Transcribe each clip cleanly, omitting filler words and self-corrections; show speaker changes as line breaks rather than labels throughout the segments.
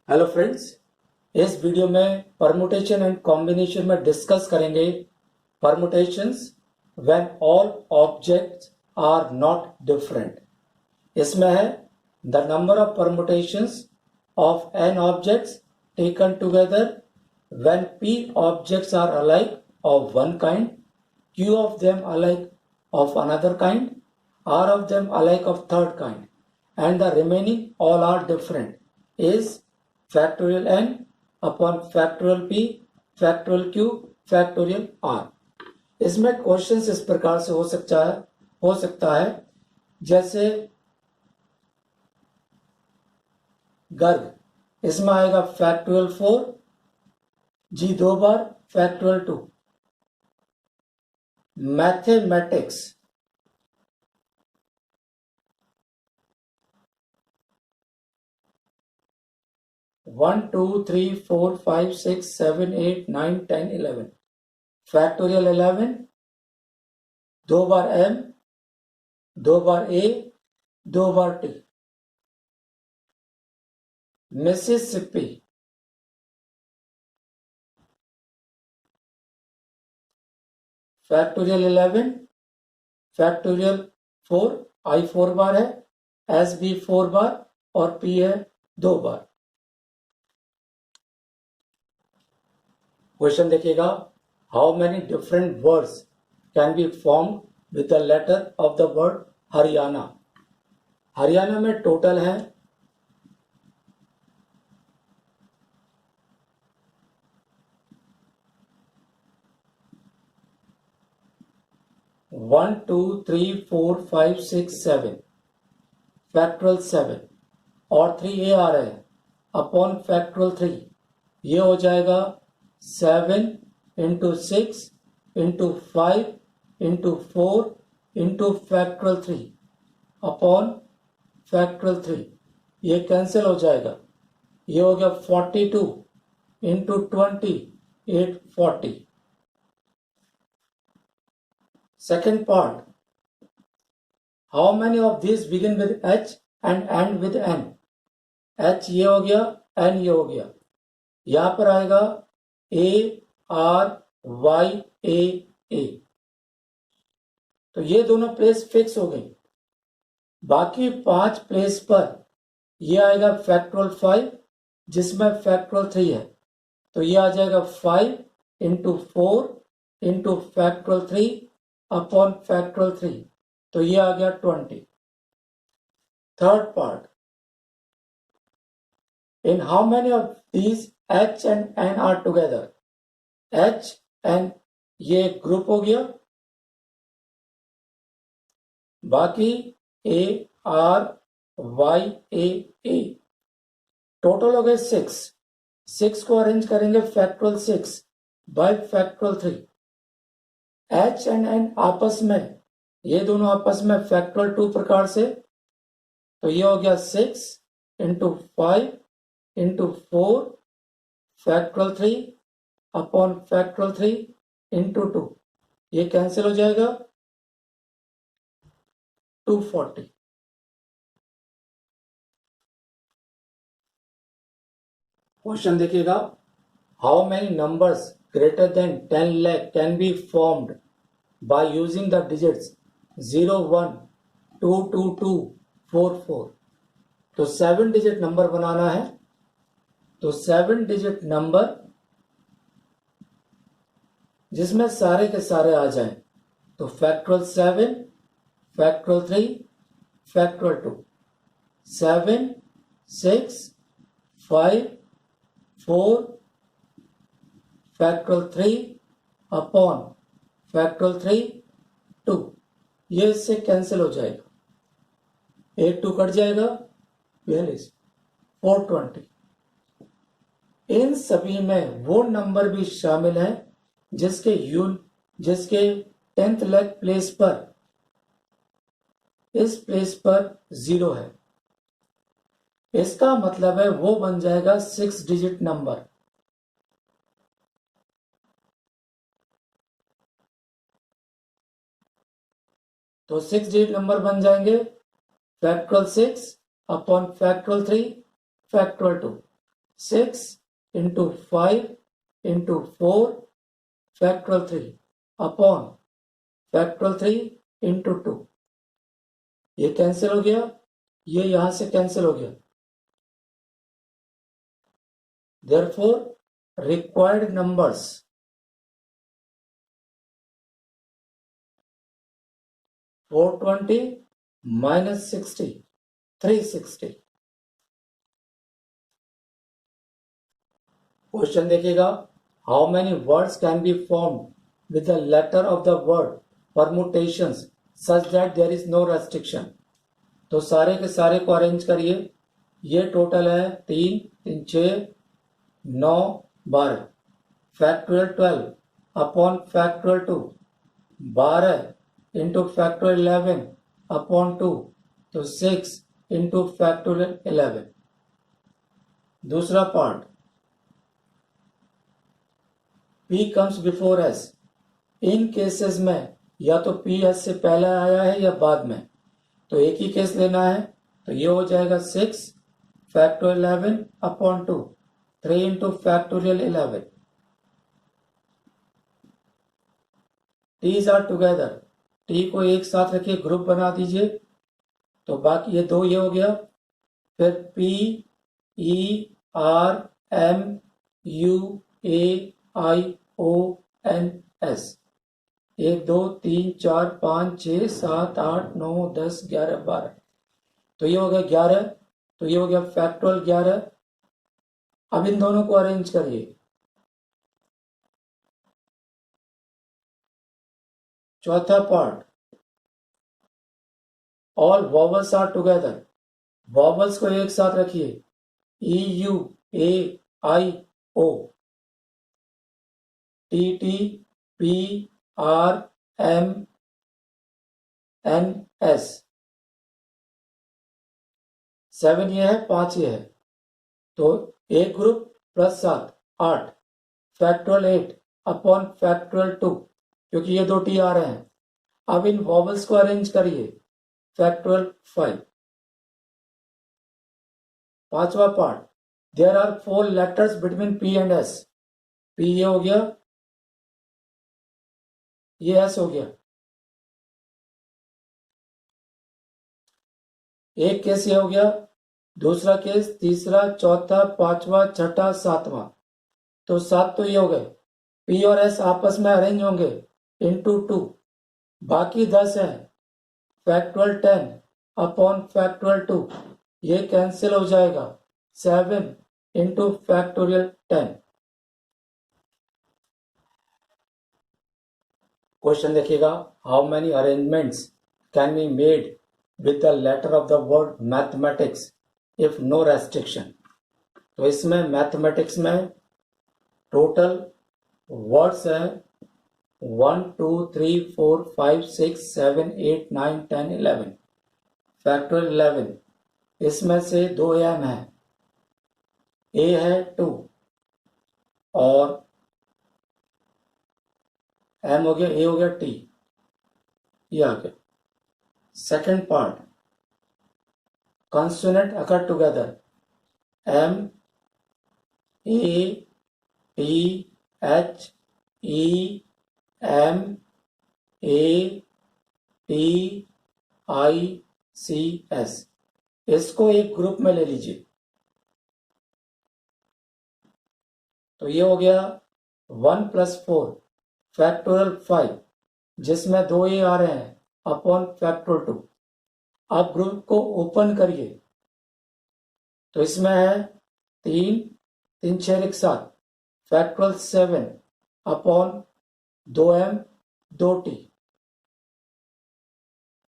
Hello friends, इस video में permutation and combination में डिस्कस करेंगे permutations when all objects are not different. इसमें है the number of permutations of n objects taken together when p objects are alike of one kind, q of them alike of another kind, r of them alike of third kind, and the remaining all are different is factorial n upon factorial p, factorial q, factorial r। इसमें questions इस प्रकार से हो सकता है जैसे गर्ग, इसमें आएगा फैक्टोरियल 4, जी 2 बार factorial 2। Mathematics, one two three four five six seven eight nine 10 11 factorial 11, 2 बार m, 2 बार a, 2 बार t। Mississippi, factorial 11, factorial 4, i 4 बार है, s भी 4 बार और p है 2 बार। क्वेश्चन देखिएगा, how many different words can be formed with the letter of the word Haryana. Haryana में टोटल है 1 2 3 4 5 6 7 फैक्टोरियल 7 और 3a आ रहे हैं अपॉन फैक्टोरियल 3। ये हो जाएगा 7 into 6 into 5 into 4 into factorial 3 upon factorial 3। ये कैंसिल हो जाएगा, ये हो गया 42 into 20 840। Second part, how many of these begin with H and end with N? H ये हो गया, N ये हो गया। यहां पर आएगा A R Y A A, तो ये दोनों प्लेस फिक्स हो गई। बाकी 5 प्लेस पर ये आएगा फैक्टोरियल 5 जिसमें फैक्टोरियल 3 है, तो ये आ जाएगा 5 into 4 into factorial 3 upon factorial 3, तो ये आ गया 20। Third part, in how many of these H and N are together. H N ये ग्रुप हो गया, बाकी A R Y A A total हो गए 6। 6 को अरेंज करेंगे factorial 6 by factorial 3। H and N आपस में, ये दोनों आपस में फैक्टोरियल 2 प्रकार से, तो ये हो गया 6 into 5 into 4 factorial 3 upon factorial 3 into 2। ये कैंसिल हो जाएगा 240। क्वेश्चन देखिएगा, how many numbers greater than 10 lakh can be formed by using the digits 0 1 2 2 2 4 4। तो 7 डिजिट नंबर बनाना है, तो 7 डिजिट नंबर जिसमें सारे के सारे आ जाएं, तो factorial 7 factorial 3 factorial 2 7 6 5 4 factorial 3 upon factorial 3 2। ये इससे कैंसिल हो जाएगा, 8 2 कट जाएगा, 420। इन सभी में वो नंबर भी शामिल है जिसके 10th lakh प्लेस पर, इस प्लेस पर 0 है। इसका मतलब है वो बन जाएगा 6 डिजिट नंबर। तो 6 डिजिट नंबर बन जाएंगे factorial 6 upon factorial 3 factorial 2। 6 into 5 into 4 factorial 3 upon factorial 3 into 2. ये कैंसिल हो गया, ये यहां से कैंसिल हो गया. Therefore, required numbers 420 minus 60, 360. Question देखिएगा, how many words can be formed with the letter of the word permutations such that there is no restriction. तो सारे के सारे को अरेंज करिए. ये टोटल है 3 3 6 9 12 factorial 12 upon factorial 2 12 into factorial 11 upon 2 तो 6 इंटू फैक्टोरियल 11. दूसरा part, P comes before S. इन केसेस में या तो P S से पहले आया है या बाद में, तो एक ही केस लेना है. तो ये हो जाएगा 6 factorial 11 upon 2 3 into factorial 11. T's are together. T को एक साथ रखिए, ग्रुप बना दीजिए. तो बाकी ये दो ये हो गया. फिर P E R M U A I O N S. 1 2 3 4 5 6 7 8 9 10 11 12. तो ये हो गया 11. तो ये हो गया फैक्टोरियल 11. अब इन दोनों को अरेंज करिए. चौथा part, all vowels are together. Vowels को एक साथ रखिए. E U A I O T T P R M N S. 7 ये है, 5 ये है. तो एक group plus 7 8 factorial 8 upon factorial 2, क्योंकि ये दो टी आ रहे हैं. अब इन वॉवल्स को अरेंज करिए. फैक्टोरियल 5. पांचवा part, there are 4 letters between P and S. P ये हो गया, ये S हो गया. एक केस ये हो गया, दूसरा केस, तीसरा, चौथा, पांचवा, छठा, सातवां. तो 7 तो ये हो गए. P और S आपस में अरेंज होंगे इंटू 2. बाकी 10 है. फैक्टोरियल 10 अपॉन फैक्टोरियल 2 ये कैंसिल हो जाएगा. 7 इंटू फैक्टोरियल 10. क्वेश्चन देखिएगा, how many arrangements can be made with the letter of the word mathematics if no restriction. तो इसमें मैथमेटिक्स में टोटल वर्ड्स है 1 2 3 4 5 6 7 8 9 10 11 फैक्टोरियल 11. इसमें से 2 m है. A है 2 और M हो गया, A हो गया, T ये आ गया. Second part, consonant occur together. M A T H E M A T I C S. इसको एक ग्रुप में ले लीजिए. तो ये हो गया 1 + 4 फैक्टोरियल 5, जिसमें 2 ए आ रहे हैं अपॉन फैक्टोरियल 2. आप ग्रुप को ओपन करिए. तो इसमें है 3 3 6 7 फैक्टोरियल 7 अपॉन 2m 2t.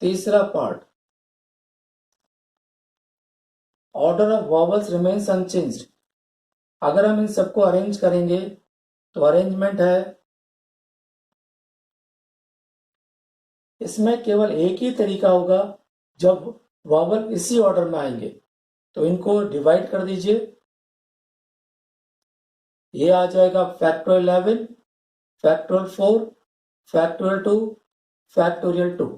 तीसरा part, order of vowels remains unchanged. अगर हम इन सबको अरेंज करेंगे तो अरेंजमेंट है, इसमें केवल एक ही तरीका होगा जब वॉवल इसी ऑर्डर में आएंगे. तो इनको डिवाइड कर दीजिए. ये आ जाएगा फैक्टोरियल 11 फैक्टोरियल 4 फैक्टोरियल 2 फैक्टोरियल 2.